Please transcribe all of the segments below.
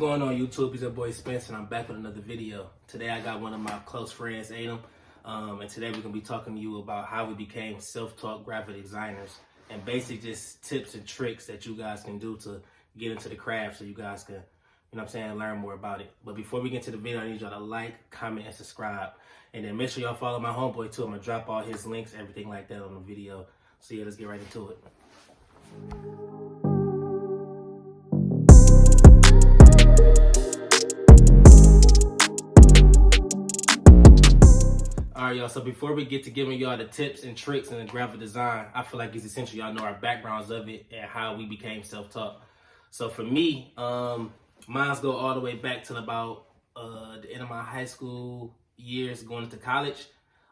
going on YouTube? It's your boy Spence and I'm back with another video. Today I got one of my close friends, Etim, and today we're going to be talking to you about how we became self-taught graphic designers and basically just tips and tricks that you guys can do to get into the craft so you guys can, learn more about it. But before we get to the video, I need y'all to like, comment, and subscribe. And then make sure y'all follow my homeboy too. I'm going to drop all his links, everything like that on the video. So yeah, let's get right into it. Alright y'all, so before we get to giving y'all the tips and tricks in the graphic design, I feel like it's essential y'all know our backgrounds of it and how we became self-taught. So for me, mine's go all the way back to about the end of my high school years going into college.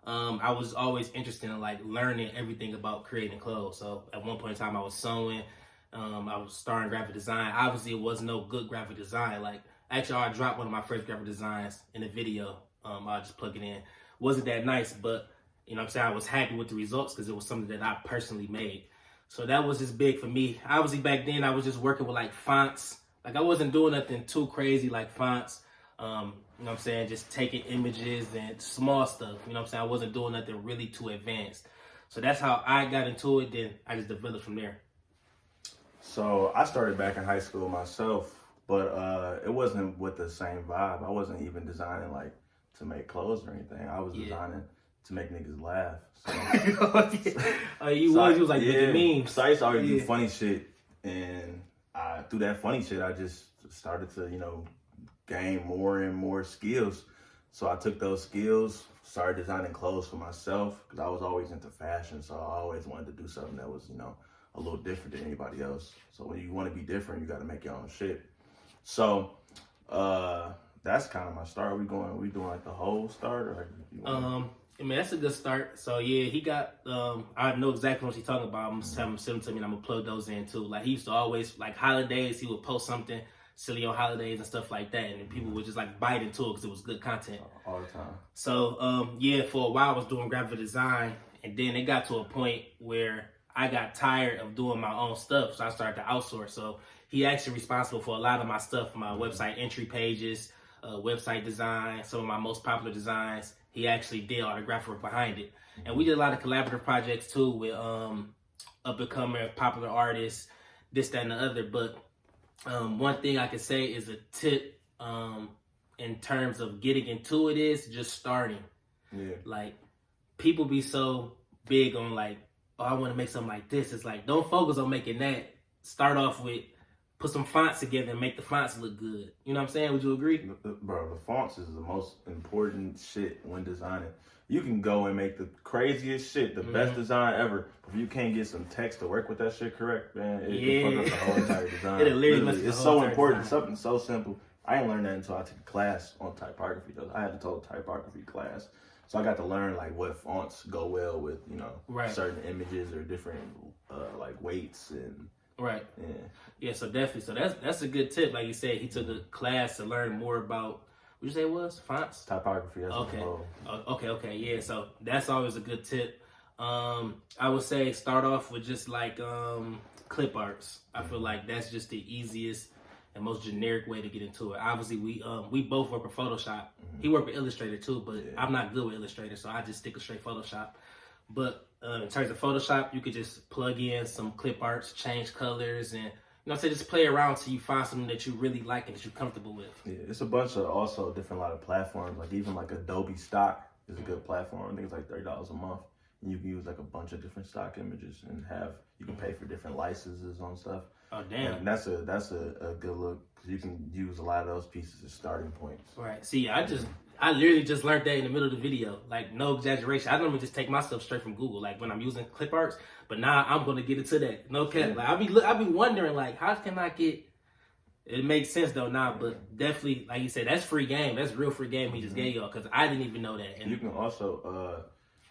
I was always interested in like learning everything about creating clothes. So at one point in time I was sewing, I was starting graphic design. Obviously it was no good graphic design. Like actually I dropped one of my first graphic designs in a video. I'll just plug it in. Wasn't that nice, but I was happy with the results because it was something that I personally made. So that was just big for me. Obviously back then I was just working with like fonts. Like I wasn't doing nothing too crazy like fonts. Just taking images and small stuff. I wasn't doing nothing really too advanced. So that's how I got into it. Then I just developed from there. So I started back in high school myself, but it wasn't with the same vibe. I wasn't even designing like to make clothes or anything. I was designing to make niggas laugh. So, you was like making memes. So I used to always do funny shit, and through that funny shit, I just started to gain more and more skills. So I took those skills, started designing clothes for myself because I was always into fashion. So I always wanted to do something that was a little different than anybody else. So when you want to be different, you got to make your own shit. So that's kind of my start. We doing like the whole start, or that's a good start. So yeah, he got I know exactly what he's talking about. I'm just having him send them to me and I'm gonna plug those in too. Like he used to always like holidays, he would post something silly on holidays and stuff like that, and then people would just like bite into it because it was good content all the time. So for a while I was doing graphic design, and then it got to a point where I got tired of doing my own stuff, so I started to outsource. So he actually responsible for a lot of my stuff, my website entry pages, website design, some of my most popular designs. He actually did all the graphic work behind it. And we did a lot of collaborative projects too with up-and-coming popular artists, this, that, and the other. But one thing I could say is a tip in terms of getting into it is just starting. Yeah. Like, people be so big on like, oh, I want to make something like this. It's like, don't focus on making that. Start off with, put some fonts together and make the fonts look good. You know what I'm saying? Would you agree? Bro, the fonts is the most important shit when designing. You can go and make the craziest shit, the best design ever. If you can't get some text to work with that shit correct, man, it fuck up the whole entire design. It's so important. Design. Something so simple. I didn't learn that until I took a class on typography, though. I had a total typography class. So I got to learn like what fonts go well with, certain images or different like weights and right. Yeah, so definitely. So that's a good tip. Like you said, he took a class to learn more about, what you say it was? Fonts? Typography. Okay. Yeah, so that's always a good tip. I would say start off with just like clip arts. I feel like that's just the easiest and most generic way to get into it. Obviously, we both work with Photoshop. He worked with Illustrator too, but I'm not good with Illustrator, so I just stick with straight Photoshop. But in terms of Photoshop, you could just plug in some clip arts, change colors, and just play around till you find something that you really like and that you're comfortable with. Yeah, it's a bunch of also different lot of platforms. Like even like Adobe Stock is a good platform. I think it's like $30 a month, and you can use like a bunch of different stock images and you can pay for different licenses on stuff. Oh damn! And that's a good look because you can use a lot of those pieces as starting points. Right. See, I literally just learned that in the middle of the video. Like, no exaggeration. I normally just take my stuff straight from Google, like when I'm using clip arts. But now I'm gonna get into that. No cap. Like I be wondering, like, how can I get? It makes sense though now, but definitely, like you said, that's free game. That's real free game he just gave y'all because I didn't even know that. And you can also,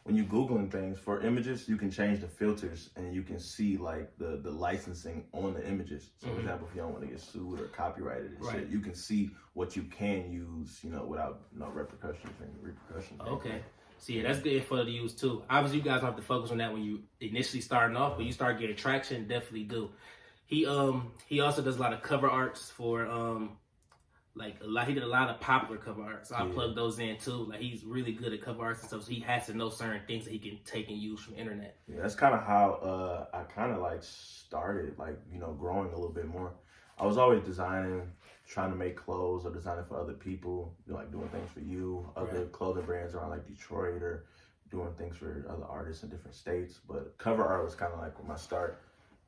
when you Googling things for images, you can change the filters and you can see like the licensing on the images. So for example, if you don't want to get sued or copyrighted and shit, you can see what you can use, without no repercussions. Okay. So yeah, that's good info to use too. Obviously, you guys don't have to focus on that when you initially starting off, but you start getting traction, definitely do. He also does a lot of cover arts for he did a lot of popular cover art, so I plugged those in too. Like he's really good at cover arts and stuff, so he has to know certain things that he can take and use from the internet. Yeah, that's kind of how I kind of like started, like, you know, growing a little bit more. I was always designing, trying to make clothes or designing for other people, you know, like doing things for you, other clothing brands around like Detroit, or doing things for other artists in different states. But cover art was kind of like my start.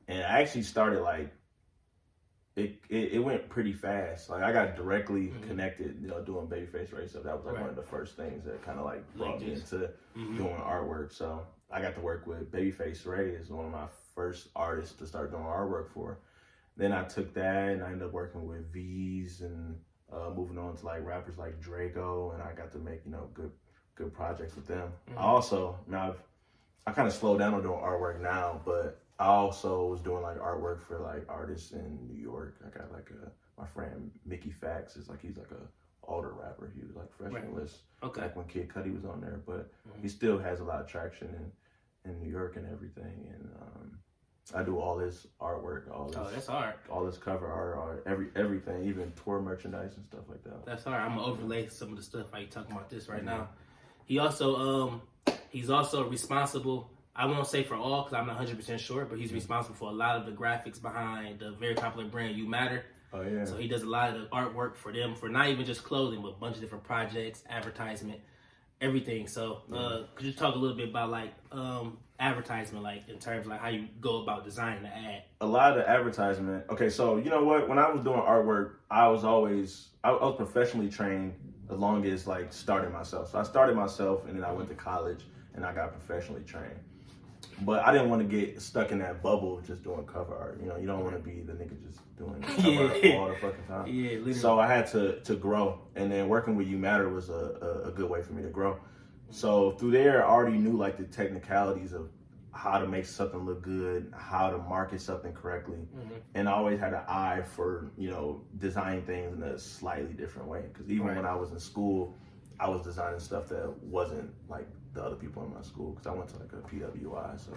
And I actually started like, it went pretty fast. Like I got directly connected, you know, doing Babyface Ray stuff. That was like one of the first things that kind of like brought me into doing artwork. So I got to work with Babyface Ray as one of my first artists to start doing artwork for. Then I took that and I ended up working with V's and moving on to like rappers like Draco, and I got to make, you know, good projects with them. I also, now I kind of slowed down on doing artwork now, but I also was doing like artwork for like artists in New York. I got like my friend Mickey Fax is like, he's like a older rapper. He was like freshman list like when Kid Cudi was on there, but he still has a lot of traction in New York and everything. And I do all this artwork, all this. Oh, that's hard. All this cover art, everything, even tour merchandise and stuff like that. That's hard. I'm gonna overlay some of the stuff while you talking about this right now. He also he's also responsible. I won't say for all because I'm not 100% sure, but he's responsible for a lot of the graphics behind the very popular brand You Matter. Oh yeah. So he does a lot of the artwork for them, for not even just clothing, but a bunch of different projects, advertisement, everything. So could you talk a little bit about like advertisement, like in terms of like how you go about designing the ad? A lot of the advertisement. Okay, so you know what? When I was doing artwork, I was professionally trained as long as like starting myself. So I started myself, and then I went to college and I got professionally trained. But I didn't want to get stuck in that bubble of just doing cover art. You know, you don't want to be the nigga just doing cover art all the fucking time. Yeah, literally. So I had to grow, and then working with You Matter was a good way for me to grow. So through there, I already knew like the technicalities of how to make something look good, how to market something correctly, and I always had an eye for, you know, designing things in a slightly different way. Because even when I was in school, I was designing stuff that wasn't like the other people in my school, because I went to like a PWI, so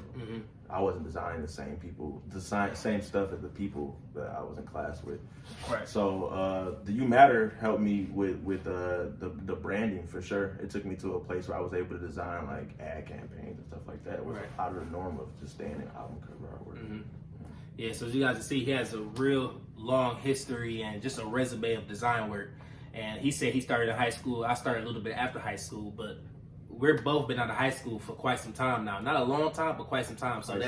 I wasn't designing the same stuff as the people that I was in class with. Right. So the You Matter helped me with the branding for sure. It took me to a place where I was able to design like ad campaigns and stuff like that. It was out of the norm of just staying in album cover artwork. Yeah, so as you guys can see, he has a real long history and just a resume of design work. And he said he started in high school. I started a little bit after high school, but we've both been out of high school for quite some time now. Not a long time, but quite some time. So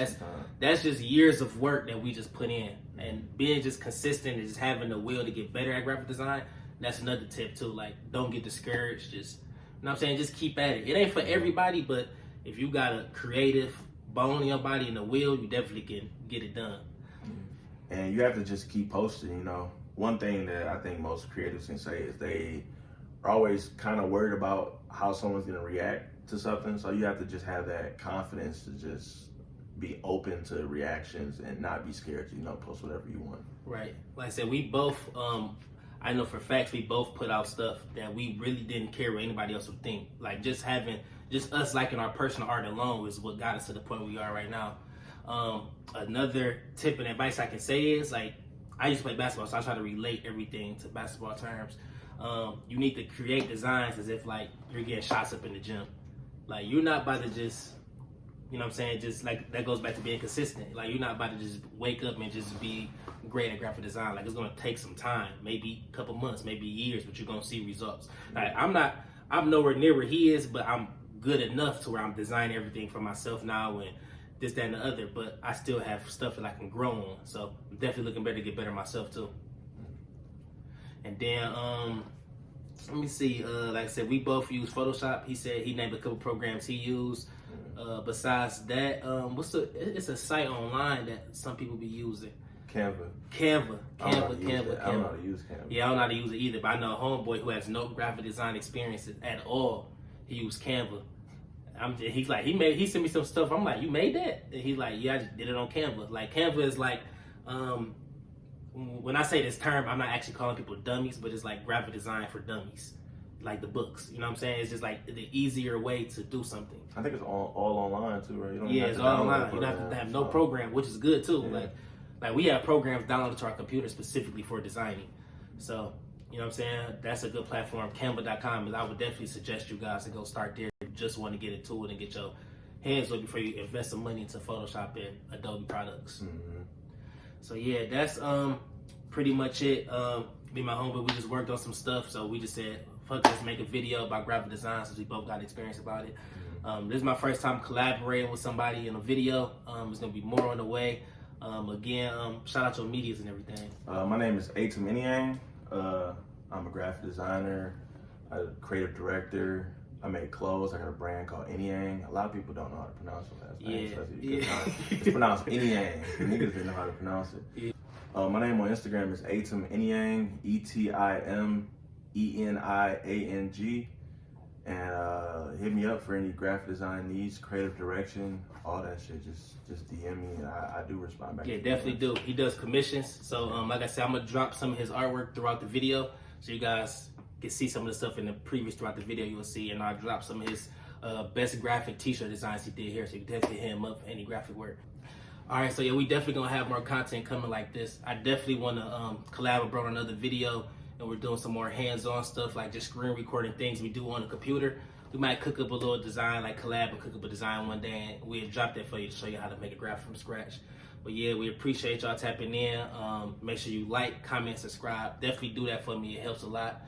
that's just years of work that we just put in. And being just consistent and just having the will to get better at graphic design, that's another tip too. Like, don't get discouraged. Just, you know what I'm saying? Just keep at it. It ain't for everybody, but if you got a creative bone in your body and a will, you definitely can get it done. And you have to just keep posting, you know. One thing that I think most creatives can say is they are always kind of worried about how someone's going to react to something. So you have to just have that confidence to just be open to reactions and not be scared to, you know, post whatever you want. Right. Like I said, we both, I know for facts, we both put out stuff that we really didn't care what anybody else would think. Like just us liking our personal art alone is what got us to the point we are right now. Another tip and advice I can say is, like, I used to play basketball, so I try to relate everything to basketball terms. You need to create designs as if like you're getting shots up in the gym. Like, you're not about to just, you know what I'm saying, just like that goes back to being consistent. Like, you're not about to just wake up and just be great at graphic design. Like, it's gonna take some time, maybe a couple months, maybe years, but you're gonna see results. Like, I'm nowhere near where he is, but I'm good enough to where I'm designing everything for myself now and this, that, and the other, but I still have stuff that I can grow on. So I'm definitely looking better to get better myself too. And then let me see, like I said, we both use Photoshop. He said he named a couple programs he used. Besides that, it's a site online that some people be using. Canva. I don't know how to use Canva. Yeah, I don't know how to use it either, but I know a homeboy who has no graphic design experiences at all. He used Canva. He's like, he sent me some stuff. I'm like, you made that? And he's like, yeah, I just did it on Canva. Like, Canva is like, when I say this term, I'm not actually calling people dummies, but it's like graphic design for dummies, like the books. You know what I'm saying? It's just like the easier way to do something. I think it's all online too, right? You don't it's all online. You don't have to have no program, which is good too. Yeah. Like we have programs downloaded to our computer specifically for designing. So You know what I'm saying? That's a good platform. Canva.com, and I would definitely suggest you guys to go start there. If you just want to get into it and get your hands on before you invest some money into Photoshop and Adobe products. So yeah, that's pretty much it. Me and my homie, we just worked on some stuff, so we just said, fuck, let's make a video about graphic design since we both got experience about it. This is my first time collaborating with somebody in a video. There's gonna be more on the way. Again, shout out your medias and everything. My name is Etim Eniang. I'm a graphic designer, a creative director. I make clothes. I got a brand called Eniang. A lot of people don't know how to pronounce the last name. So it's pronounced Eniang. Niggas didn't know how to pronounce it. My name on Instagram is Etim Eniang, ETIM ENIANG. And hit me up for any graphic design needs, creative direction, all that shit. Just DM me, and I do respond back. Yeah, definitely do. He does commissions. So like I said, I'm gonna drop some of his artwork throughout the video, so you guys can see some of the stuff in the previous throughout the video. You will see, and I'll drop some of his best graphic t-shirt designs he did here, so you can definitely hit him up for any graphic work. All right, so yeah, we definitely gonna have more content coming like this. I definitely want to collab with bro on another video. And we're doing some more hands-on stuff, like just screen recording things we do on the computer. We might cook up a little design, like collab and cook up a design one day, and we'll drop that for you to show you how to make a graphic from scratch. But yeah, we appreciate y'all tapping in. Make sure you like, comment, subscribe. Definitely do that for me. It helps a lot.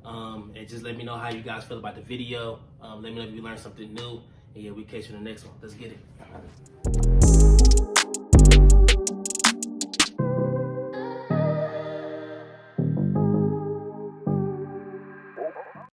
And just let me know how you guys feel about the video. Let me know if you learned something new. And yeah, we catch you in the next one. Let's get it.